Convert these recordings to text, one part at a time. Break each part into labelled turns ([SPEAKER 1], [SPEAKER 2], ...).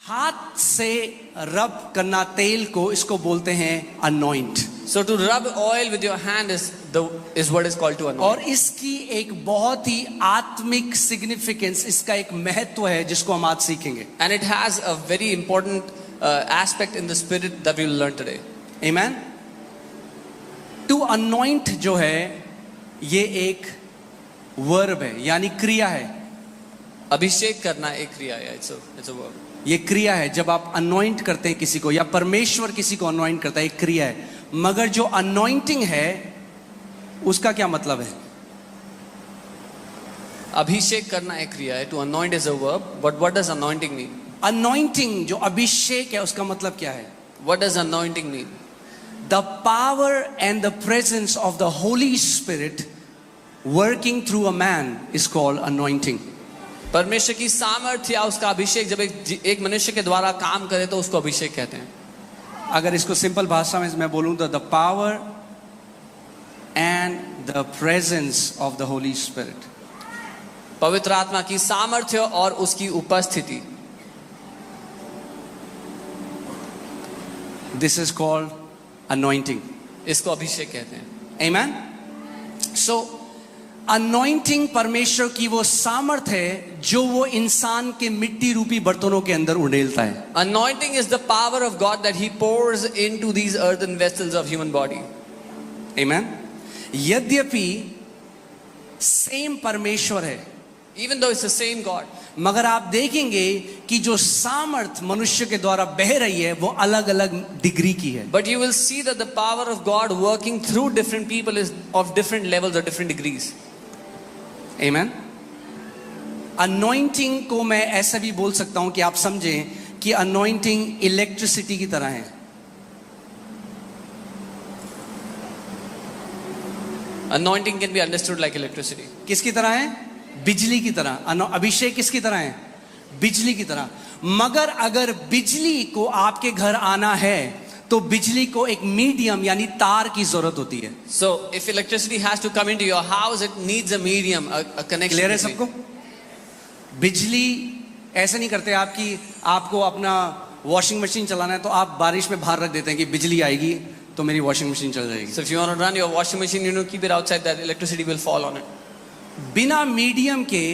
[SPEAKER 1] हाथ से रब करना तेल को, इसको बोलते हैं anoint.
[SPEAKER 2] So to rub oil with your hand is what is called to anoint.
[SPEAKER 1] और इसकी एक बहुत ही आत्मिक सिग्निफिकेंस, इसका एक महत्व है जिसको हम आज सीखेंगे।
[SPEAKER 2] And it has a very important aspect in the spirit that we will learn today.
[SPEAKER 1] Amen. To anoint जो है ये एक वर्ब है, यानी क्रिया है।
[SPEAKER 2] अभिषेक करना एक क्रिया है, it's a verb.
[SPEAKER 1] ये क्रिया है। जब आप अनॉइंट करते हैं किसी को या परमेश्वर किसी को अनॉइंट करता है, एक क्रिया है। मगर जो अनॉइंटिंग है उसका क्या मतलब है?
[SPEAKER 2] अभिषेक करना एक क्रिया है, to anoint is a verb, but what does anointing mean?
[SPEAKER 1] Anointing जो अभिषेक है उसका मतलब क्या है?
[SPEAKER 2] What does anointing mean?
[SPEAKER 1] The power and the presence of the Holy Spirit working through a man is called anointing.
[SPEAKER 2] परमेश्वर की सामर्थ्य या उसका अभिषेक जब एक मनुष्य के द्वारा काम करे तो उसको अभिषेक कहते हैं।
[SPEAKER 1] अगर इसको सिंपल भाषा में मैं बोलूं तो the power and the presence of the Holy Spirit.
[SPEAKER 2] पवित्र आत्मा की सामर्थ्य और उसकी उपस्थिति,
[SPEAKER 1] This is called anointing.
[SPEAKER 2] इसको अभिषेक कहते हैं।
[SPEAKER 1] Amen. So anointing परमेश्वर की वो सामर्थ है जो वो इंसान के मिट्टी रूपी बर्तनों के अंदर उड़ेलता है।
[SPEAKER 2] Anointing is the power of God that He pours into these earthen vessels of human body.
[SPEAKER 1] Amen. यद्यपि सेम परमेश्वर है,
[SPEAKER 2] Even though it's the same God,
[SPEAKER 1] मगर आप देखेंगे कि जो सामर्थ मनुष्य के द्वारा बह रही है वो अलग अलग डिग्री की है।
[SPEAKER 2] but you will see that the power of God working through different people is of different levels or different degrees.
[SPEAKER 1] Amen. Anointing को मैं ऐसा भी बोल सकता हूं कि आप समझें कि अनॉइंटिंग इलेक्ट्रिसिटी की तरह है।
[SPEAKER 2] Anointing can be understood like electricity.
[SPEAKER 1] किसकी तरह है? बिजली की तरह। अभिषेक किसकी तरह है? बिजली की तरह। मगर अगर बिजली को आपके घर आना है तो बिजली को एक मीडियम यानी तार की जरूरत होती है।
[SPEAKER 2] So if electricity has to come into your house, it needs a medium, a connection.
[SPEAKER 1] Clear है सबको? बिजली ऐसे नहीं करते आपको अपना वॉशिंग मशीन चलाना है तो आप बारिश में बाहर रख देते हैं कि बिजली आएगी तो मेरी वॉशिंग मशीन चल जाएगी।
[SPEAKER 2] So if you want to run your washing machine, you know, keep it outside, that electricity will fall on it.
[SPEAKER 1] बिना मीडियम के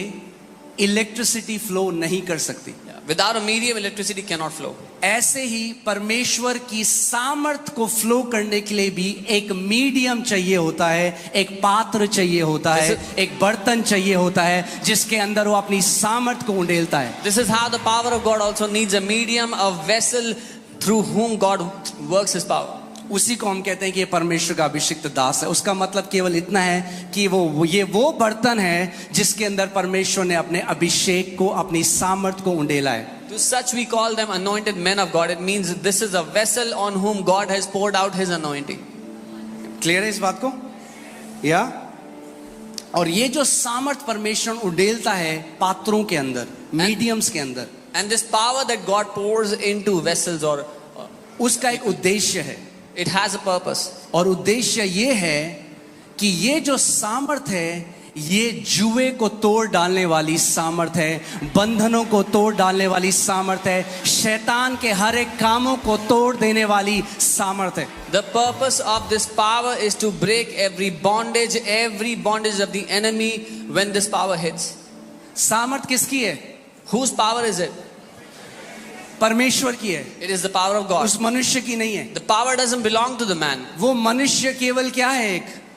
[SPEAKER 1] इलेक्ट्रिसिटी फ्लो नहीं कर सकती।
[SPEAKER 2] Without a medium, electricity cannot flow.
[SPEAKER 1] ऐसे ही परमेश्वर की सामर्थ को फ्लो करने के लिए भी एक मीडियम चाहिए होता है, एक पात्र चाहिए होता है, एक बर्तन चाहिए होता है जिसके अंदर वो अपनी सामर्थ को उंडेलता है।
[SPEAKER 2] This is how the power of God also needs a medium, a vessel through whom God works His power.
[SPEAKER 1] उसी को हम कहते हैं कि ये परमेश्वर का अभिषिक्त दास है। उसका मतलब केवल इतना है कि ये वो बर्तन है जिसके अंदर परमेश्वर ने अपने अभिषेक को, अपनी सामर्थ को उंडेला है।
[SPEAKER 2] To such we call them anointed men of God. It means this is a vessel on whom God has poured out His anointing.
[SPEAKER 1] Clear है इस बात को? या और ये जो सामर्थ परमेश्वर उंडेलता है पात्रों के अंदर, मीडियम्स के अंदर,
[SPEAKER 2] and this power that God pours into vessels or
[SPEAKER 1] उसका एक उद्देश्य है।
[SPEAKER 2] it has a purpose.
[SPEAKER 1] और उद्देश्य ये है कि ये जो सामर्थ है ये जुए को तोड़ डालने वाली सामर्थ है, बंधनों को तोड़ डालने वाली सामर्थ है, शैतान के हर एक कामों को तोड़ देने वाली सामर्थ है।
[SPEAKER 2] The purpose of this power is to break every bondage of the enemy when this power hits.
[SPEAKER 1] सामर्थ किसकी है?
[SPEAKER 2] Whose power is it?
[SPEAKER 1] परमेश्वर की है।
[SPEAKER 2] It is the power of God.
[SPEAKER 1] उस मनुष्य की नहीं है।
[SPEAKER 2] The power doesn't belong to the man.
[SPEAKER 1] वो मनुष्य केवल क्या है?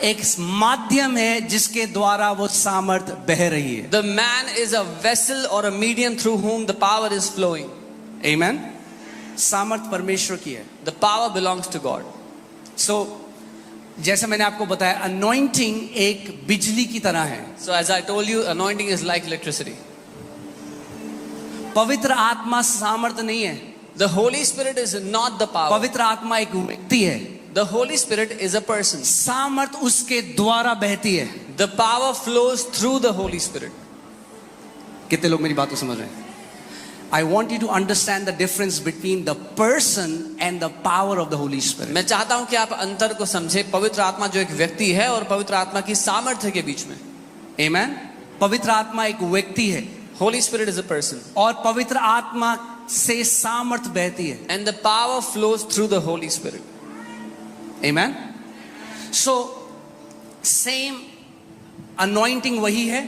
[SPEAKER 1] एक माध्यम है जिसके द्वारा वो सामर्थ बह रही है।
[SPEAKER 2] The man is a vessel or a medium through whom the power is flowing.
[SPEAKER 1] Amen. सामर्थ परमेश्वर की है।
[SPEAKER 2] The power belongs to God.
[SPEAKER 1] So जैसे मैंने आपको बताया, अनॉइंटिंग एक बिजली की तरह है।
[SPEAKER 2] So as I told you, anointing is like electricity.
[SPEAKER 1] पवित्र आत्मा सामर्थ नहीं है।
[SPEAKER 2] The Holy Spirit is not the power.
[SPEAKER 1] पवित्र आत्मा एक व्यक्ति है।
[SPEAKER 2] The Holy Spirit is a person.
[SPEAKER 1] सामर्थ उसके द्वारा बहती है।
[SPEAKER 2] The power flows through the Holy Spirit.
[SPEAKER 1] कितने लोग मेरी बात को समझ रहे हैं? I want you to understand the difference between the person and the power of the Holy Spirit.
[SPEAKER 2] मैं चाहता हूं कि आप अंतर को समझे, पवित्र आत्मा जो एक व्यक्ति है और पवित्र आत्मा की सामर्थ्य के बीच में।
[SPEAKER 1] Amen. पवित्र आत्मा एक व्यक्ति है।
[SPEAKER 2] Holy Spirit is a person.
[SPEAKER 1] और पवित्र आत्मा से सामर्थ बहती है.
[SPEAKER 2] And the power flows through the Holy Spirit.
[SPEAKER 1] Amen. So same anointing वही है,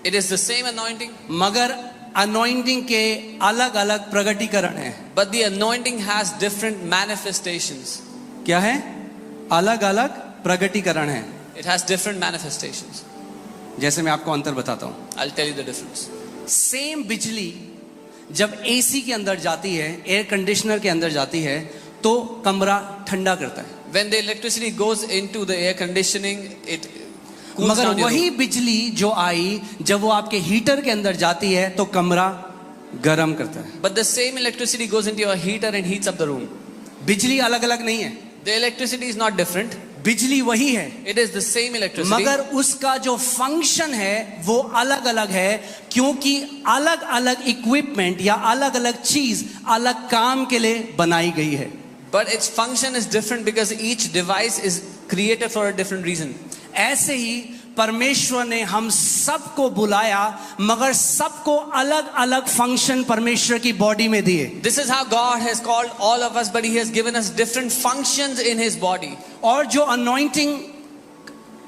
[SPEAKER 2] It is the same anointing,
[SPEAKER 1] मगर anointing के अलग अलग प्रगटीकरण हैं.
[SPEAKER 2] but the anointing has different manifestations.
[SPEAKER 1] क्या है? अलग अलग प्रगटीकरण है.
[SPEAKER 2] It has different manifestations.
[SPEAKER 1] जैसे मैं आपको अंतर बताता हूँ.
[SPEAKER 2] I'll tell you the difference.
[SPEAKER 1] Same बिजली जब एसी के अंदर जाती है, एयर कंडीशनर के अंदर जाती है, तो कमरा ठंडा करता है.
[SPEAKER 2] When the electricity goes into the air conditioning, it cools
[SPEAKER 1] मगर
[SPEAKER 2] down your
[SPEAKER 1] वही
[SPEAKER 2] room.
[SPEAKER 1] बिजली जो आई जब वो आपके हीटर के अंदर जाती है तो कमरा गर्म करता है.
[SPEAKER 2] But the same electricity goes into your heater and heats up the room.
[SPEAKER 1] बिजली अलग अलग नहीं है,
[SPEAKER 2] The electricity is not different.
[SPEAKER 1] बिजली वही है,
[SPEAKER 2] It is the same electricity.
[SPEAKER 1] मगर उसका जो फंक्शन है वो अलग अलग है, क्योंकि अलग अलग इक्विपमेंट या अलग अलग चीज अलग काम के लिए बनाई गई है.
[SPEAKER 2] But its function is different because each device is created for a different reason.
[SPEAKER 1] ऐसे ही परमेश्वर ने हम सबको बुलाया, मगर सबको अलग अलग फंक्शन परमेश्वर की बॉडी में दिए.
[SPEAKER 2] This is how God has called all of us, but He has given us different functions in His body.
[SPEAKER 1] और जो अनॉइंटिंग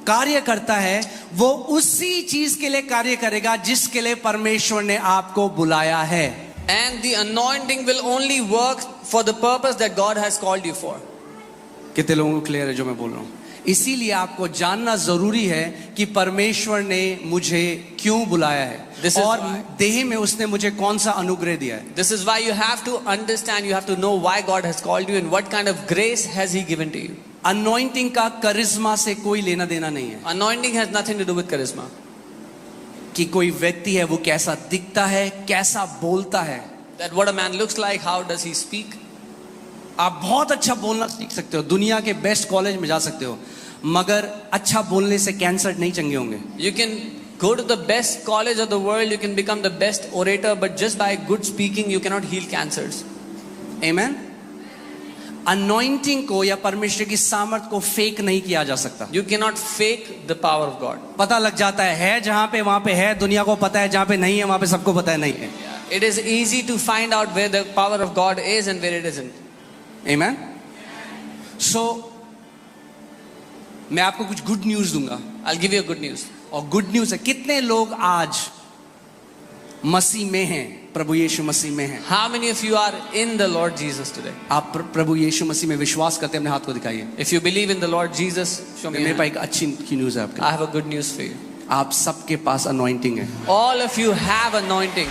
[SPEAKER 1] कार्य करता है वो उसी चीज के लिए कार्य करेगा जिसके लिए परमेश्वर ने आपको बुलाया है.
[SPEAKER 2] And the anointing will only work for the purpose that God has called you for.
[SPEAKER 1] कितने लोगों को क्लियर है जो मैं बोल रहा हूं? इसीलिए आपको जानना जरूरी है कि परमेश्वर ने मुझे क्यों बुलाया है
[SPEAKER 2] This is
[SPEAKER 1] और
[SPEAKER 2] why.
[SPEAKER 1] देह में उसने मुझे कौन सा अनुग्रह दिया है.
[SPEAKER 2] This is why you have to understand, you have to know why God has called you and what kind of grace has He given to you.
[SPEAKER 1] Anointing का करिश्मा से कोई लेना देना नहीं है
[SPEAKER 2] Anointing has nothing to do with charisma.
[SPEAKER 1] कि कोई व्यक्ति है वो कैसा दिखता है, कैसा बोलता है.
[SPEAKER 2] That what a man looks like, how does he speak.
[SPEAKER 1] आप बहुत अच्छा बोलना सीख सकते हो, दुनिया के बेस्ट कॉलेज में जा सकते हो, मगर अच्छा बोलने से कैंसर नहीं चंगे होंगे.
[SPEAKER 2] You can go to the best college of the world, you can become the best orator, but just by good speaking you cannot heal cancers.
[SPEAKER 1] Amen. Anointing को या परमेश्वर की सामर्थ को फेक नहीं किया जा सकता.
[SPEAKER 2] You cannot fake the power of God.
[SPEAKER 1] पता लग जाता है जहां पे वहां पे है, दुनिया को पता है, जहां पे नहीं है वहां पे सबको पता है नहीं है.
[SPEAKER 2] It is easy to find out where the power of God is and where it isn't.
[SPEAKER 1] आमेन. सो मैं आपको कुछ गुड न्यूज दूंगा.
[SPEAKER 2] I'll give you a good news.
[SPEAKER 1] और गुड न्यूज है, कितने लोग आज मसीह में हैं, प्रभु यीशु मसीह में हैं.
[SPEAKER 2] How many of you are in the Lord Jesus today?
[SPEAKER 1] आप प्रभु यीशु मसीह में विश्वास करते हैं, अपने हाथ को दिखाइए.
[SPEAKER 2] If you believe in the Lord Jesus, show me.
[SPEAKER 1] मेरे
[SPEAKER 2] your
[SPEAKER 1] पास
[SPEAKER 2] hand.
[SPEAKER 1] एक अच्छी न्यूज है आपके.
[SPEAKER 2] I have a good news for you.
[SPEAKER 1] आप सबके पास अनॉइंटिंग है.
[SPEAKER 2] All of you have anointing.